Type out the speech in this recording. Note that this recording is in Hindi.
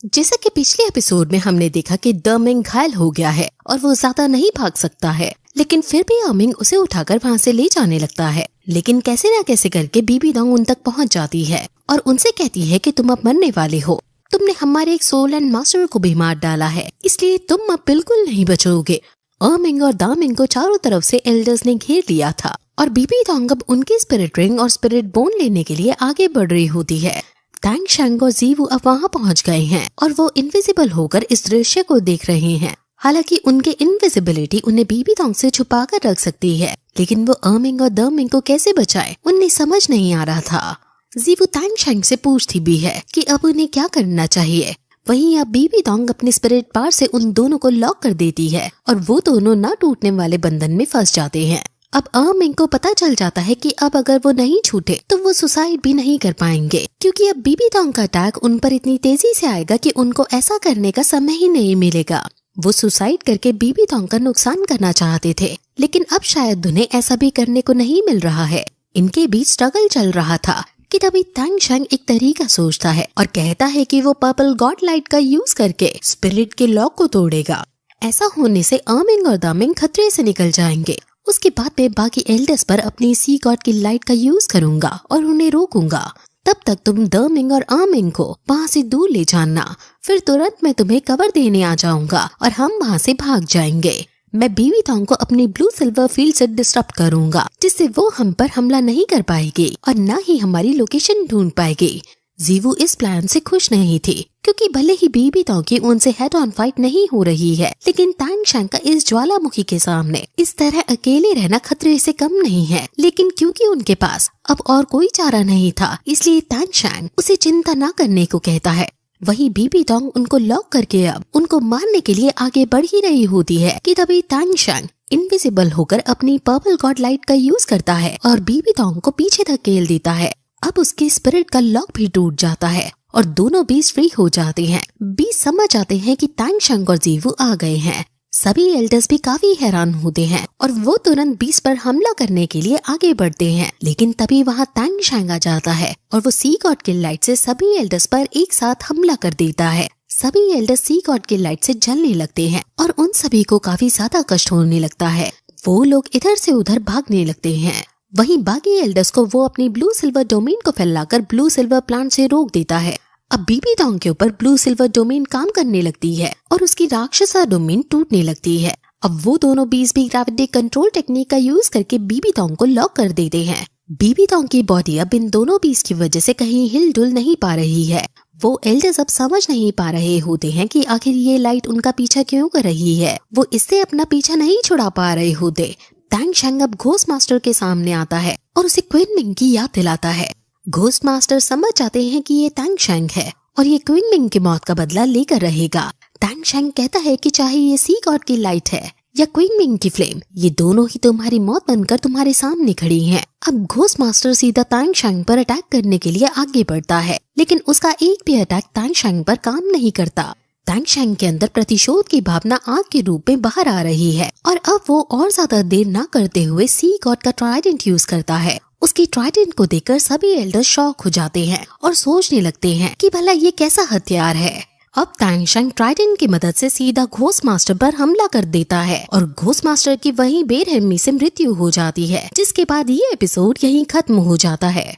जैसा कि पिछले एपिसोड में हमने देखा कि दमिंग घायल हो गया है और वो ज्यादा नहीं भाग सकता है, लेकिन फिर भी अमिंग उसे उठाकर वहाँ से ले जाने लगता है। लेकिन कैसे न कैसे करके बीबी डोंग उन तक पहुँच जाती है और उनसे कहती है कि तुम अब मरने वाले हो, तुमने हमारे एक सोल एंड मास्टर को भी मार डाला है, इसलिए तुम अब बिल्कुल नहीं बचोगे। अमिंग और दामिंग को चारों तरफ से एल्डर्स ने घेर लिया था और बीबी डोंग अब उनकी स्पिरिट रिंग और स्पिरिट बोन लेने के लिए आगे बढ़ रही होती है। तांग शैंग और जीवू अब वहाँ पहुँच गए हैं और वो इनविजिबल होकर इस दृश्य को देख रहे हैं। हालांकि उनके इनविजिबिलिटी उन्हें बीबी डोंग से छुपा कर रख सकती है, लेकिन वो अमिंग और दमिंग को कैसे बचाए उन्हें समझ नहीं आ रहा था। जीवू तांग शैंग से पूछती भी है कि अब उन्हें क्या करना चाहिए। वहीं अब बीबी डोंग अपने स्पिरिट पावर से उन दोनों को लॉक कर देती है और वो दोनों न टूटने वाले बंधन में फंस जाते हैं। अब अमिंग को पता चल जाता है कि अब अगर वो नहीं छूटे तो वो सुसाइड भी नहीं कर पाएंगे, क्योंकि अब बीबी डोंग का अटैक उन पर इतनी तेजी से आएगा कि उनको ऐसा करने का समय ही नहीं मिलेगा। वो सुसाइड करके बीबी डोंग का नुकसान करना चाहते थे, लेकिन अब शायद उन्हें ऐसा भी करने को नहीं मिल रहा है। इनके बीच स्ट्रगल चल रहा था कि तभी तांग शैंग एक तरीका सोचता है और कहता है कि वो पर्पल गॉड लाइट का यूज करके स्पिरिट के लॉक को तोड़ेगा। ऐसा होने से अमिंग और दामिंग खतरे से निकल जाएंगे। उसके बाद मैं बाकी एल्डर्स पर अपनी सी गॉड की लाइट का यूज करूंगा और उन्हें रोकूंगा। तब तक तुम दमिंग और अमिंग को वहाँ से दूर ले जाना, फिर तुरंत मैं तुम्हें कवर देने आ जाऊंगा और हम वहाँ से भाग जाएंगे। मैं बीबी डोंग को अपनी ब्लू सिल्वर फील्ड से डिस्टर्ब करूंगा, जिससे वो हम पर हमला नहीं कर पाएगी और न ही हमारी लोकेशन ढूंढ पाएगी। जीवू इस प्लान से खुश नहीं थी, क्योंकि भले ही बीबी डोंग की उनसे हेड ऑन फाइट नहीं हो रही है, लेकिन तांग शैंग का इस ज्वालामुखी के सामने इस तरह अकेले रहना खतरे से कम नहीं है। लेकिन क्योंकि उनके पास अब और कोई चारा नहीं था, इसलिए तांग शैंग उसे चिंता न करने को कहता है। वहीं बीबी डोंग उनको लॉक करके अब उनको मारने के लिए आगे बढ़ ही रही होती है कि तभी तांग शैंग इनविजिबल होकर अपनी पर्पल गॉड लाइट का यूज करता है और बीबी डोंग को पीछे धकेल देता है। अब उसके स्पिरिट का लॉक भी टूट जाता है और दोनों बीस्ट फ्री हो जाते हैं। बीस्ट समझ जाते हैं कि तांग शैंग और जीवू आ गए हैं। सभी एल्डर्स भी काफी हैरान होते हैं और वो तुरंत बीस्ट पर हमला करने के लिए आगे बढ़ते हैं, लेकिन तभी वहाँ तांग शैंग आ जाता है और वो सी गॉड की लाइट से सभी एल्डर्स पर एक साथ हमला कर देता है। सभी एल्डर्स सी गॉड की लाइट से जलने लगते हैं और उन सभी को काफी ज्यादा कष्ट होने लगता है। वो लोग इधर से उधर भागने लगते हैं। वहीं बाकी एल्डर्स को वो अपनी ब्लू सिल्वर डोमेन को फैलाकर ब्लू सिल्वर प्लांट से रोक देता है। अब बीबी डोंग के ऊपर ब्लू सिल्वर डोमेन काम करने लगती है और उसकी राक्षसा डोमेन टूटने लगती है। अब वो दोनों बीस भी ग्रेविटी कंट्रोल टेक्निक का यूज करके बीबी डोंग को लॉक कर देते हैं। बीबी डोंग की बॉडी अब इन दोनों बीस की वजह से कहीं हिल डुल नहीं पा रही है। वो एल्डर्स अब समझ नहीं पा रहे होते हैं कि आखिर ये लाइट उनका पीछा क्यों कर रही है। वो इससे अपना पीछा नहीं छुड़ा पा रहे होते। तांग शैंग अब घोस्ट मास्टर के सामने आता है और उसे क्वीन मिंग की याद दिलाता है। घोस्ट मास्टर समझ जाते हैं कि ये तांग शैंग है और ये क्वीन मिंग की मौत का बदला लेकर रहेगा। तांग शैंग कहता है कि चाहे ये सी गॉड की लाइट है या क्वीन मिंग की फ्लेम, ये दोनों ही तुम्हारी मौत बनकर तुम्हारे सामने खड़ी हैं। अब घोस्ट मास्टर सीधा तांग शैंग पर अटैक करने के लिए आगे बढ़ता है, लेकिन उसका एक भी अटैक तांग शैंग पर काम नहीं करता। तांग शैंग के अंदर प्रतिशोध की भावना आग के रूप में बाहर आ रही है और अब वो और ज्यादा देर न करते हुए सी गॉड का ट्राइडेंट यूज करता है। उसकी ट्राइडेंट को देखकर सभी एल्डर्स शॉक हो जाते हैं और सोचने लगते हैं कि भला ये कैसा हथियार है। अब तांग शैंग ट्राइडेंट की मदद से सीधा घोस्ट मास्टर पर हमला कर देता है और घोस्ट मास्टर की वहीं बेरहमी से मृत्यु हो जाती है, जिसके बाद ये एपिसोड यहीं खत्म हो जाता है।